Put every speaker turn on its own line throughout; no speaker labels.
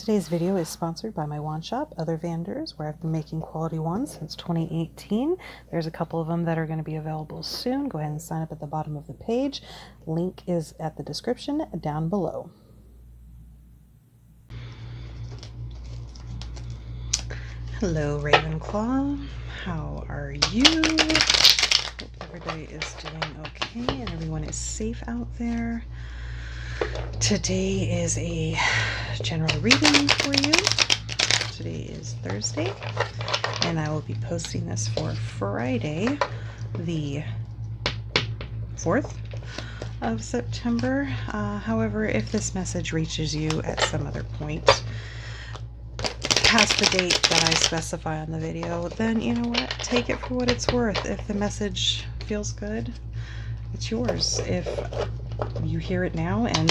Today's video is sponsored by my wand shop, Other Vendors, where I've been making quality wands since 2018. There's a couple of them that are going to be available soon. Go ahead and sign up at the bottom of the page. Link is at the description down below. Hello, Ravenclaw. How are you? Hope everybody is doing okay and everyone is safe out there. Today is a general reading for you. Today is Thursday, and I will be posting this for Friday, the 4th of September. However, if this message reaches you at some other point past the date that I specify on the video, then you know what? Take it for what it's worth. If the message feels good, it's yours. If you hear it now and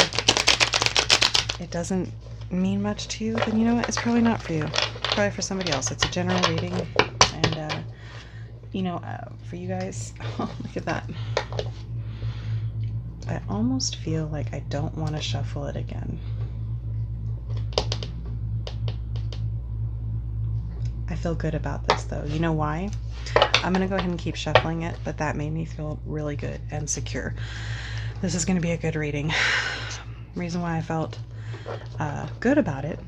it doesn't mean much to you, then you know what? It's probably not for you. It's probably for somebody else. It's a general reading, and for you guys, oh, look at that. I almost feel like I don't want to shuffle it again. I feel good about this though. You know why? I'm gonna go ahead and keep shuffling it, but that made me feel really good and secure. This is gonna be a good reading. Reason why I felt good about it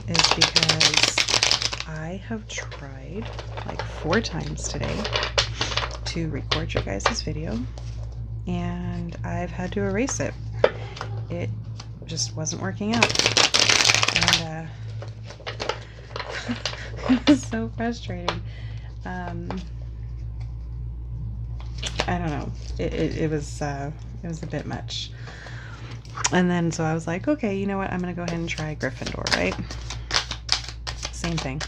is because I have tried like 4 times today to record your guys' video, and I've had to erase it. It just wasn't working out, and it was so frustrating. I don't know. It was a bit much. And then so I was like, okay, you know what? I'm gonna go ahead and try Gryffindor, right? Same thing.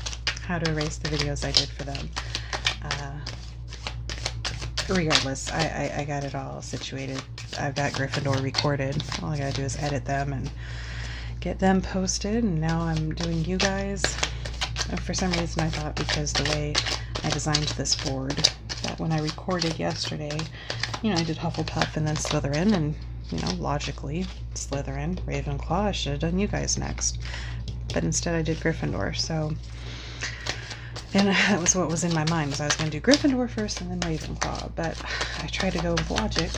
How to erase the videos I did for them. Regardless, I got it all situated. I've got Gryffindor recorded. All I gotta do is edit them and get them posted. And now I'm doing you guys. For some reason I thought, because the way I designed this board, that when I recorded yesterday, you know, I did Hufflepuff and then Slytherin, and you know, logically Slytherin, Ravenclaw, I should have done you guys next, but instead I did Gryffindor. So, and that was what was in my mind, was I was going to do Gryffindor first and then Ravenclaw, but I tried to go with logic,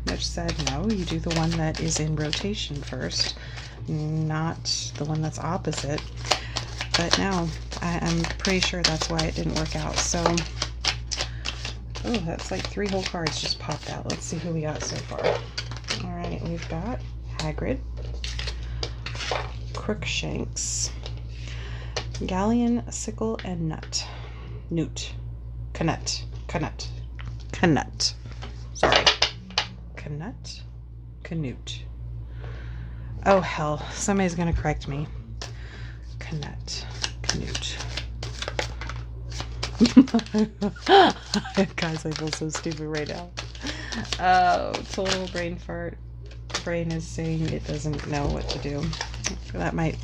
which said no, you do the one that is in rotation first, not the one that's opposite. But now I'm pretty sure that's why it didn't work out. So, oh, that's like 3 whole cards just popped out. Let's see who we got so far. All right, we've got Hagrid, Crookshanks, Galleon, Sickle, and Newt. Canut. Sorry. Canute. Oh, hell. Somebody's going to correct me. Canute. Guys, I feel so stupid right now. Oh, total brain fart. Brain is saying it doesn't know what to do. That might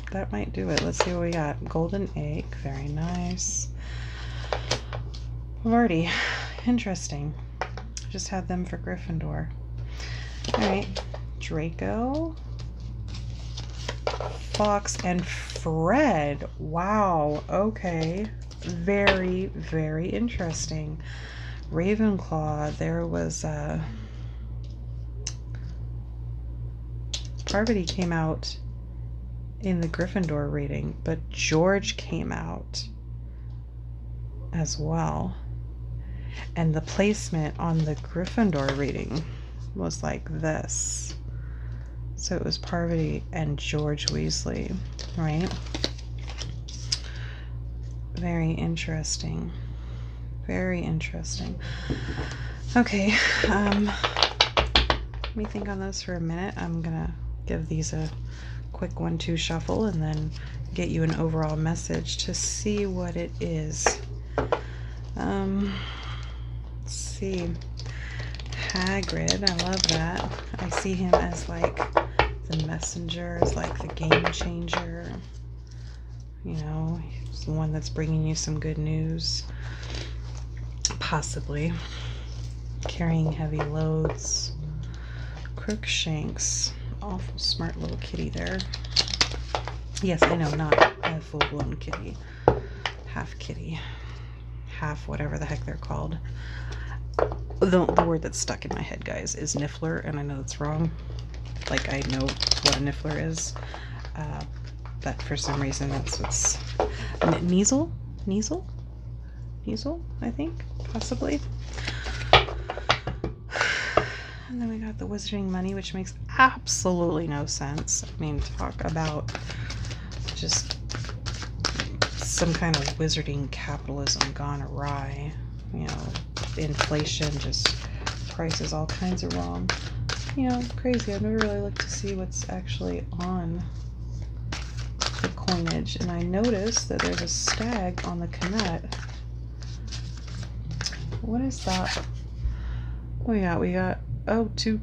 do it. Let's see what we got. Golden egg, very nice. Lordy, interesting. Just had them for Gryffindor. All right, Draco, Fox, and Fred. Wow, okay. Very, very interesting. Ravenclaw, there was Parvati came out in the Gryffindor reading, but George came out as well. And the placement on the Gryffindor reading was like this. So it was Parvati and George Weasley, right? Very interesting. Very interesting. Okay, let me think on those for a minute. I'm gonna give these a quick 1-2 shuffle and then get you an overall message to see what it is. Let's see. Hagrid, I love that. I see him as like the messenger, as like the game changer. You know, he's the one that's bringing you some good news. Possibly. Carrying heavy loads. Crookshanks. Awful smart little kitty there. Yes, I know, not a full-blown kitty. Half kitty. Half whatever the heck they're called. The word that's stuck in my head, guys, is niffler, and I know that's wrong. Like, I know what a niffler is, but for some reason that's what's... Measle? Measle? Measle, I think, possibly. And then we got the Wizarding Money, which makes absolutely no sense. I mean, talk about just some kind of wizarding capitalism gone awry. You know, inflation, just prices all kinds of wrong. You know, crazy. I've never really looked to see what's actually on the coinage, and I noticed that there's a stag on the Knet. What is that? Oh yeah, we got two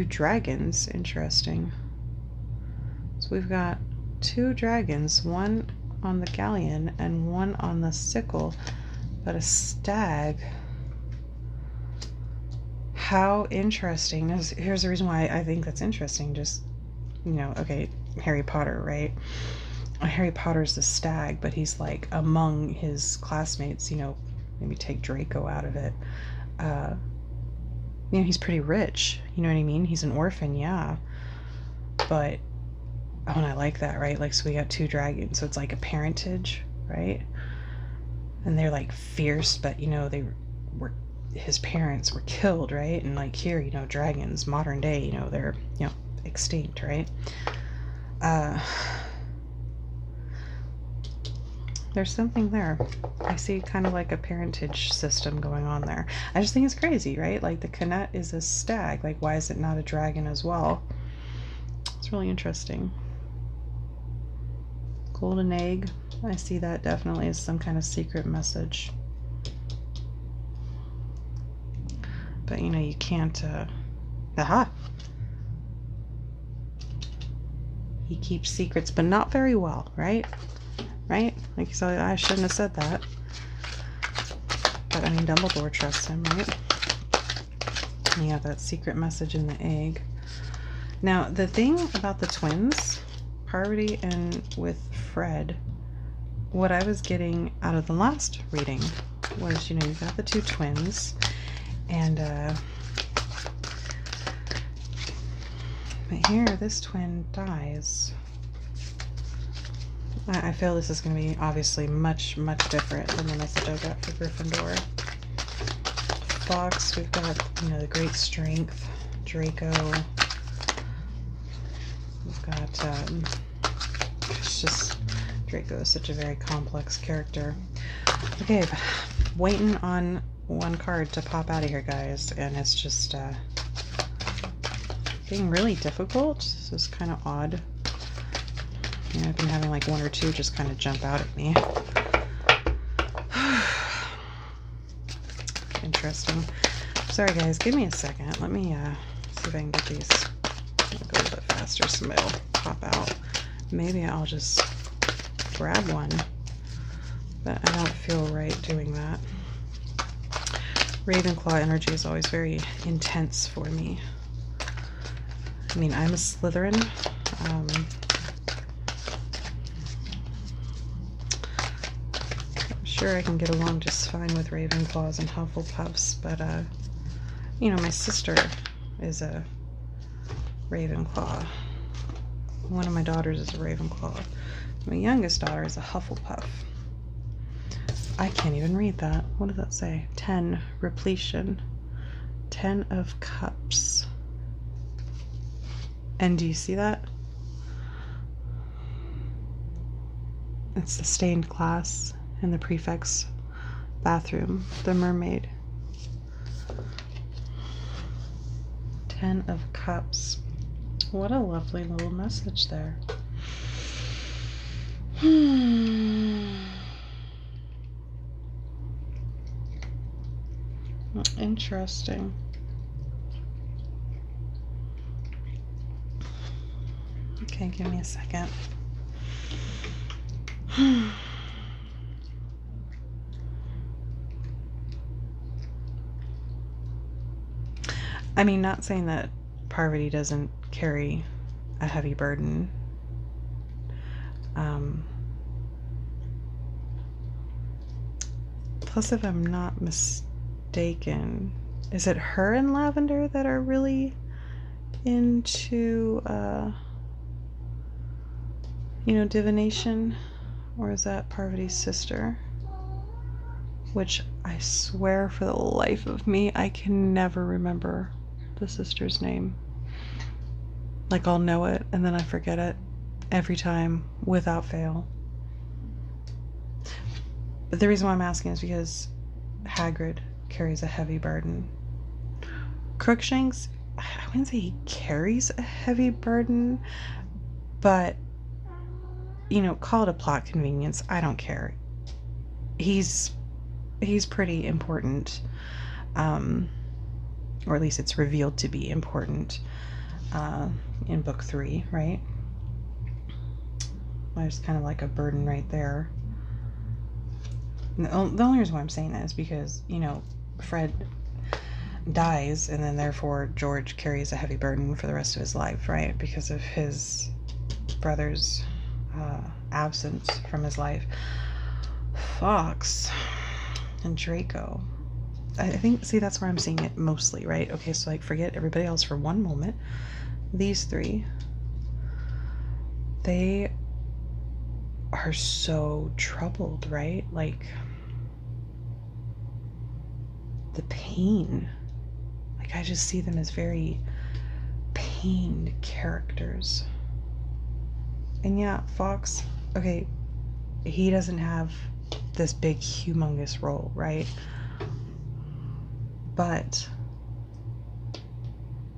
dragons. Interesting. So we've got 2 dragons, one on the galleon and one on the sickle, but a stag. How interesting. Here's the reason why I think that's interesting. Just, you know, okay, Harry Potter, right? Harry Potter's the stag, but he's like among his classmates, you know, maybe take Draco out of it. You know, he's pretty rich, you know what I mean? He's an orphan, yeah. But, oh, and I like that, right? Like, so we got 2 dragons, so it's like a parentage, right? And they're like fierce, but, you know, his parents were killed, right? And like here, you know, dragons, modern day, you know, they're, you know, extinct, right? There's something there. I see kind of like a parentage system going on there. I just think it's crazy, right? Like the Knet is a stag. Like, why is it not a dragon as well? It's really interesting. Golden egg. I see that definitely as some kind of secret message. But, you know, you can't, aha! He keeps secrets, but not very well, right? Right? Like, so I shouldn't have said that. But, I mean, Dumbledore trusts him, right? And you have that secret message in the egg. Now, the thing about the twins, Parvati and with Fred, what I was getting out of the last reading was, you know, you got the 2 twins, and, but here, this twin dies. I feel this is going to be obviously much, much different than the message I got for Gryffindor. Fox, we've got, you know, the great strength. Draco. We've got, it's just, Draco is such a very complex character. Okay, waiting on one card to pop out of here, guys, and it's just, getting really difficult. This is kind of odd. Yeah, I've been having like 1 or 2 just kind of jump out at me. Interesting. Sorry guys, give me a second. Let me see if I can get these. I'll go a little bit faster, somebody will pop out. Maybe I'll just grab one, but I don't feel right doing that. Ravenclaw energy is always very intense for me. I mean, I'm a Slytherin. I'm sure I can get along just fine with Ravenclaws and Hufflepuffs, but, you know, my sister is a Ravenclaw. One of my daughters is a Ravenclaw. My youngest daughter is a Hufflepuff. I can't even read that. What does that say? 10, repletion. 10 of Cups. And do you see that? It's the stained glass in the prefect's bathroom. The mermaid. 10 of Cups. What a lovely little message there. Interesting. Okay, give me a second. I mean, not saying that Parvati doesn't carry a heavy burden, Plus, if I'm not mistaken, is it her and Lavender that are really into, divination? Or is that Parvati's sister? Which I swear for the life of me, I can never remember the sister's name. Like, I'll know it and then I forget it every time without fail. But the reason why I'm asking is because Hagrid carries a heavy burden. Crookshanks, I wouldn't say he carries a heavy burden, but, call it a plot convenience. I don't care. He's pretty important, or at least it's revealed to be important in book 3, right? There's kind of like a burden right there. And the only reason why I'm saying that is because, Fred dies, and then therefore George carries a heavy burden for the rest of his life, right? Because of his brother's absence from his life. Fawkes and Draco. I think, see, that's where I'm seeing it mostly, right? Okay, so like forget everybody else for one moment. These 3, they are so troubled, right? Like, the pain. Like, I just see them as very pained characters. And yeah, Fawkes, okay, he doesn't have this big, humongous role, right? But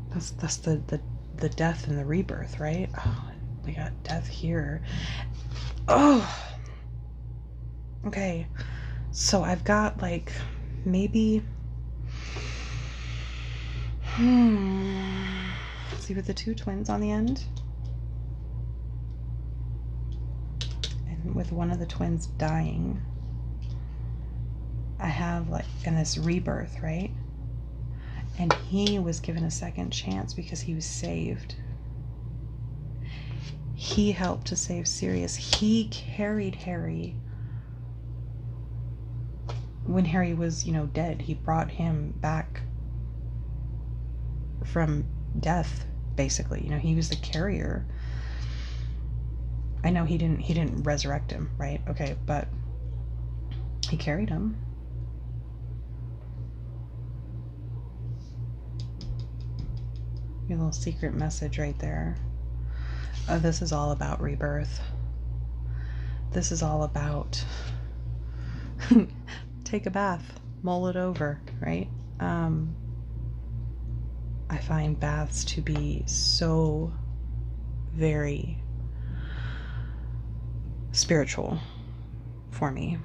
that's the death and the rebirth, right? Oh, we got death here. Oh, okay. So I've got like maybe see, with the 2 twins on the end, and with one of the twins dying, I have like in this rebirth, right? And he was given a second chance because he was saved. He helped to save Sirius. He carried Harry when Harry was, dead. He brought him back from death, basically. He was the carrier. I know he didn't resurrect him, right? Okay, but he carried him. Your little secret message right there. Oh, this is all about rebirth. This is all about take a bath, mull it over, right? I find baths to be so very spiritual for me.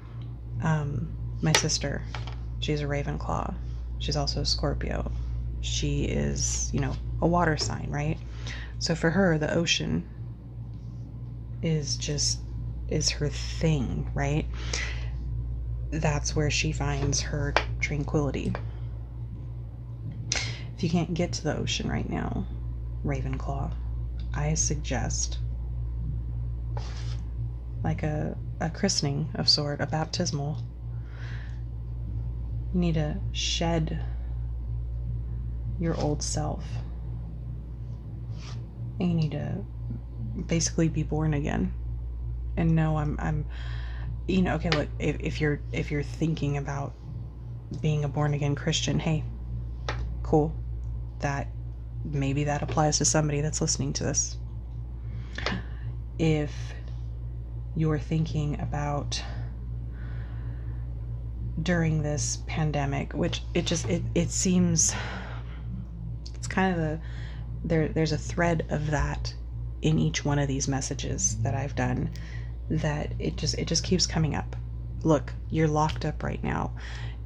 My sister, she's a Ravenclaw. She's also a Scorpio. She is, a water sign, right? So for her, the ocean is her thing, right? That's where she finds her tranquility. If you can't get to the ocean right now, Ravenclaw, I suggest like a christening of sort, a baptismal. You need to shed your old self. And you need to basically be born again. And no, I'm okay, look, if you're thinking about being a born again Christian, hey, cool. Maybe that applies to somebody that's listening to this. If you're thinking about during this pandemic, which it seems it's kind of there's a thread of that in each one of these messages that I've done, that it just keeps coming up. Look, you're locked up right now.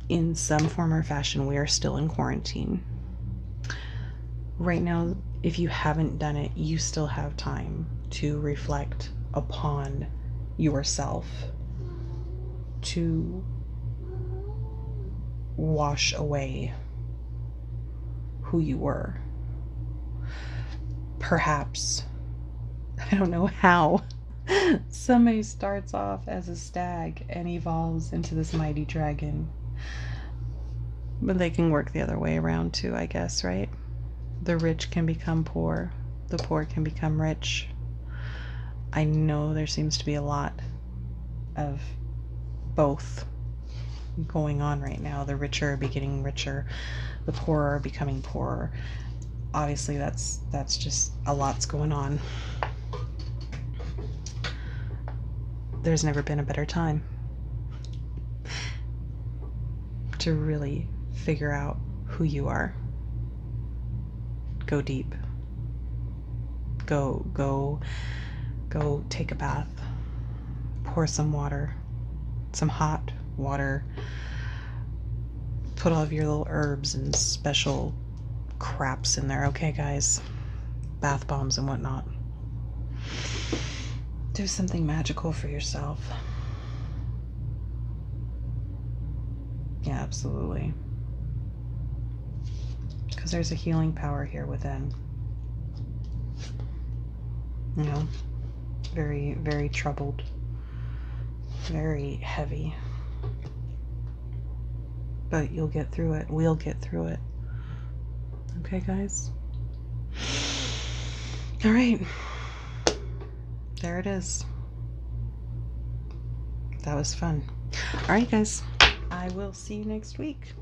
In some form or fashion, we are still in quarantine. Right now, if you haven't done it, you still have time to reflect upon yourself, to wash away who you were. Perhaps, I don't know how, Somebody starts off as a stag and evolves into this mighty dragon. But they can work the other way around too, I guess, right? The rich can become poor, the poor can become rich. I know there seems to be a lot of both going on right now. The richer are getting richer, the poorer are becoming poorer. Obviously, that's just a lot's going on. There's never been a better time to really figure out who you are. Go deep. Go take a bath. Pour some water, some hot water. Put all of your little herbs and special craps in there, okay, guys? Bath bombs and whatnot. Do something magical for yourself. Yeah, absolutely. Because there's a healing power here within. You know, very, very troubled, very heavy. But you'll get through it. We'll get through it. Okay, guys? All right. There it is. That was fun. All right, guys. I will see you next week.